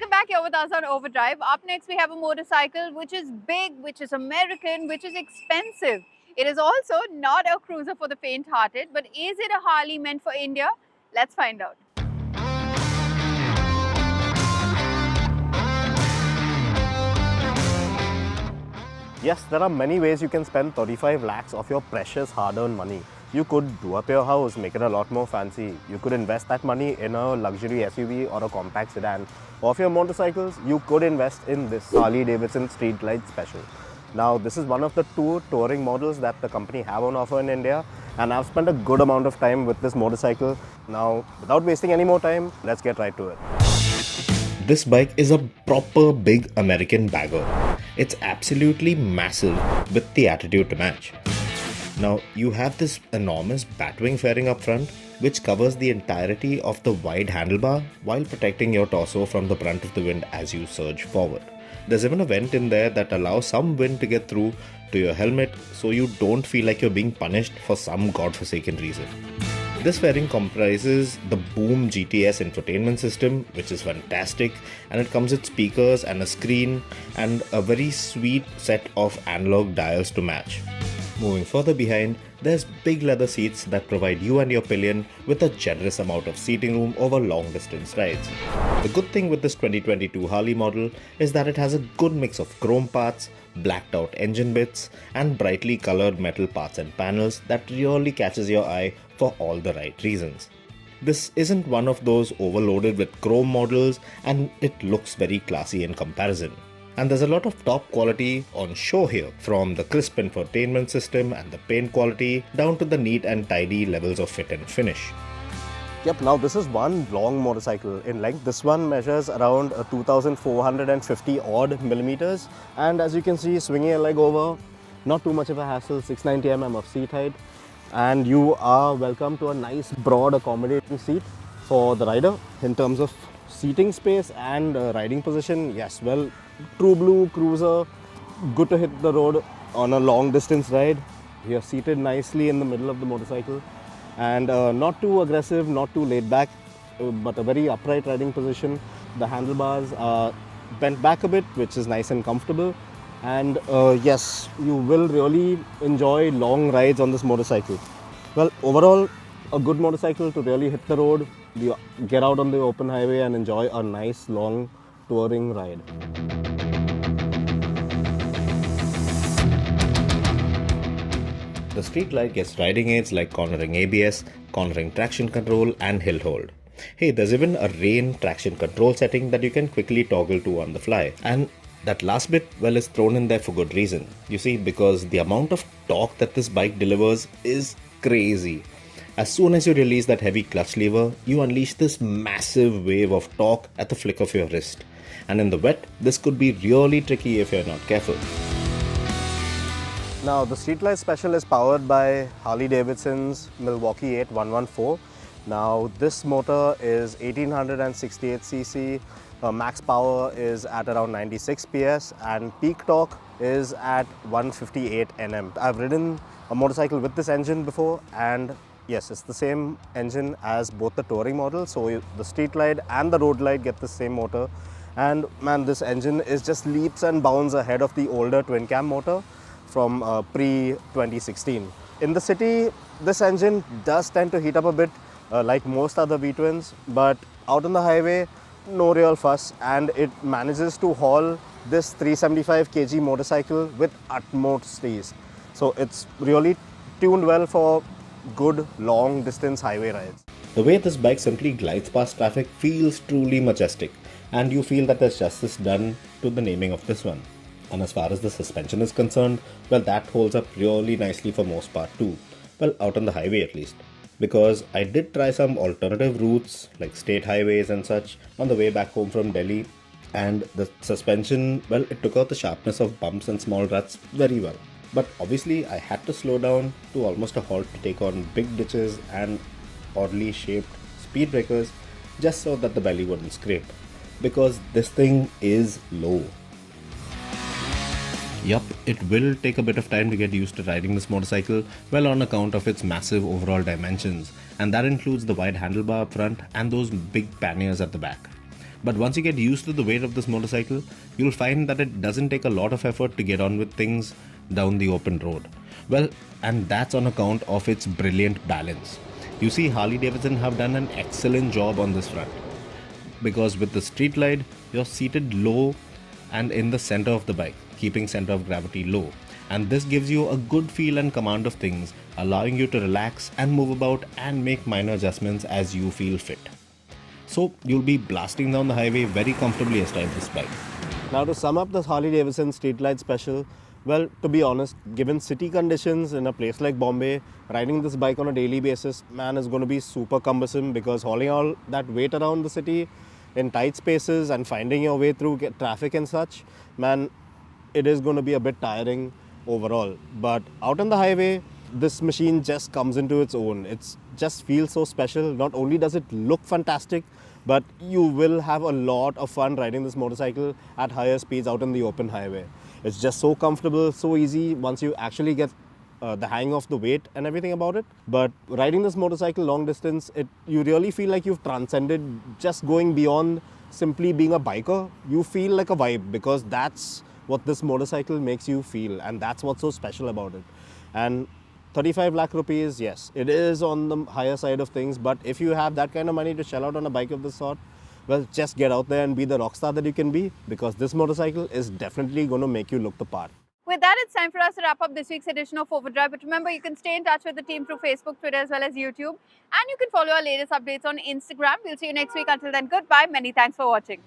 Welcome back here with us on Overdrive. Up next, we have a motorcycle which is big, which is American, which is expensive. It is also not a cruiser for the faint-hearted, but is it a Harley meant for India? Let's find out. Yes, there are many ways you can spend 35 lakhs of your precious hard-earned money. You could do up your house, make it a lot more fancy. You could invest that money in a luxury SUV or a compact sedan. Or for your motorcycles, you could invest in this Harley-Davidson Street Glide Special. Now, this is one of the two touring models that the company have on offer in India, and I've spent a good amount of time with this motorcycle. Now, without wasting any more time, let's get right to it. This bike is a proper big American bagger. It's absolutely massive with the attitude to match. Now, you have this enormous batwing fairing up front, which covers the entirety of the wide handlebar while protecting your torso from the brunt of the wind as you surge forward. There's even a vent in there that allows some wind to get through to your helmet so you don't feel like you're being punished for some godforsaken reason. This fairing comprises the Boom GTS infotainment system, which is fantastic, and it comes with speakers and a screen and a very sweet set of analog dials to match. Moving further behind, there's big leather seats that provide you and your pillion with a generous amount of seating room over long distance rides. The good thing with this 2022 Harley model is that it has a good mix of chrome parts, blacked out engine bits, and brightly colored metal parts and panels that really catches your eye for all the right reasons. This isn't one of those overloaded with chrome models, and it looks very classy in comparison. And there's a lot of top quality on show here, from the crisp infotainment system and the paint quality down to the neat and tidy levels of fit and finish. Yep, now this is one long motorcycle in length. This one measures around 2,450 odd millimeters, and as you can see, swinging a leg over, not too much of a hassle, 690 mm of seat height, and you are welcome to a nice broad accommodating seat for the rider. In terms of seating space and riding position, yes, well, true blue cruiser, good to hit the road on a long distance ride. You're seated nicely in the middle of the motorcycle, and not too aggressive, not too laid back, but a very upright riding position. The handlebars are bent back a bit, which is nice and comfortable, and yes, you will really enjoy long rides on this motorcycle. Well, overall, a good motorcycle to really hit the road, you get out on the open highway and enjoy a nice long touring ride. The Street Glide gets riding aids like cornering ABS, cornering traction control, and hill hold. Hey, there's even a rain traction control setting that you can quickly toggle to on the fly. And that last bit, well, is thrown in there for good reason. You see, because the amount of torque that this bike delivers is crazy. As soon as you release that heavy clutch lever, you unleash this massive wave of torque at the flick of your wrist. And in the wet, this could be really tricky if you're not careful. Now, the Street Glide Special is powered by Harley-Davidson's Milwaukee 8114. Now, this motor is 1868cc, max power is at around 96 PS, and peak torque is at 158 Nm. I've ridden a motorcycle with this engine before, and yes, it's the same engine as both the touring models. So the Street Glide and the Road Glide get the same motor, and man, this engine is just leaps and bounds ahead of the older twin cam motor from pre-2016. In the city, this engine does tend to heat up a bit like most other V-twins, but out on the highway, no real fuss, and it manages to haul this 375 kg motorcycle with utmost ease. So it's really tuned well for good long distance highway rides. The way this bike simply glides past traffic feels truly majestic, and you feel that there's justice done to the naming of this one. And as far as the suspension is concerned, well, that holds up really nicely for most part too. Well, out on the highway at least. Because I did try some alternative routes like state highways and such on the way back home from Delhi, and the suspension, well, it took out the sharpness of bumps and small ruts very well. But obviously I had to slow down to almost a halt to take on big ditches and oddly shaped speed breakers just so that the belly wouldn't scrape. Because this thing is low. Yup, it will take a bit of time to get used to riding this motorcycle, well, on account of its massive overall dimensions, and that includes the wide handlebar up front and those big panniers at the back. But once you get used to the weight of this motorcycle, you'll find that it doesn't take a lot of effort to get on with things down the open road. Well, and that's on account of its brilliant balance. You see, Harley-Davidson have done an excellent job on this front. Because with the Street Glide, you're seated low and in the center of the bike, keeping center of gravity low. And this gives you a good feel and command of things, allowing you to relax and move about and make minor adjustments as you feel fit. So you'll be blasting down the highway very comfortably astride this bike. Now to sum up this Harley-Davidson Street Glide Special, well, to be honest, given city conditions in a place like Bombay, riding this bike on a daily basis, man, is going to be super cumbersome because hauling all that weight around the city in tight spaces and finding your way through traffic and such, man, it is going to be a bit tiring overall. But out on the highway, this machine just comes into its own. It just feels so special. Not only does it look fantastic, but you will have a lot of fun riding this motorcycle at higher speeds out on the open highway. It's just so comfortable, so easy once you actually get the hang of the weight and everything about it. But riding this motorcycle long distance, you really feel like you've transcended just going beyond simply being a biker. You feel like a vibe because that's what this motorcycle makes you feel, and that's what's so special about it. And 35 lakh rupees, yes, it is on the higher side of things, but if you have that kind of money to shell out on a bike of this sort, well, just get out there and be the rock star that you can be, because this motorcycle is definitely going to make you look the part. With that, it's time for us to wrap up this week's edition of Overdrive. But remember, you can stay in touch with the team through Facebook, Twitter, as well as YouTube. And you can follow our latest updates on Instagram. We'll see you next week. Until then, goodbye. Many thanks for watching.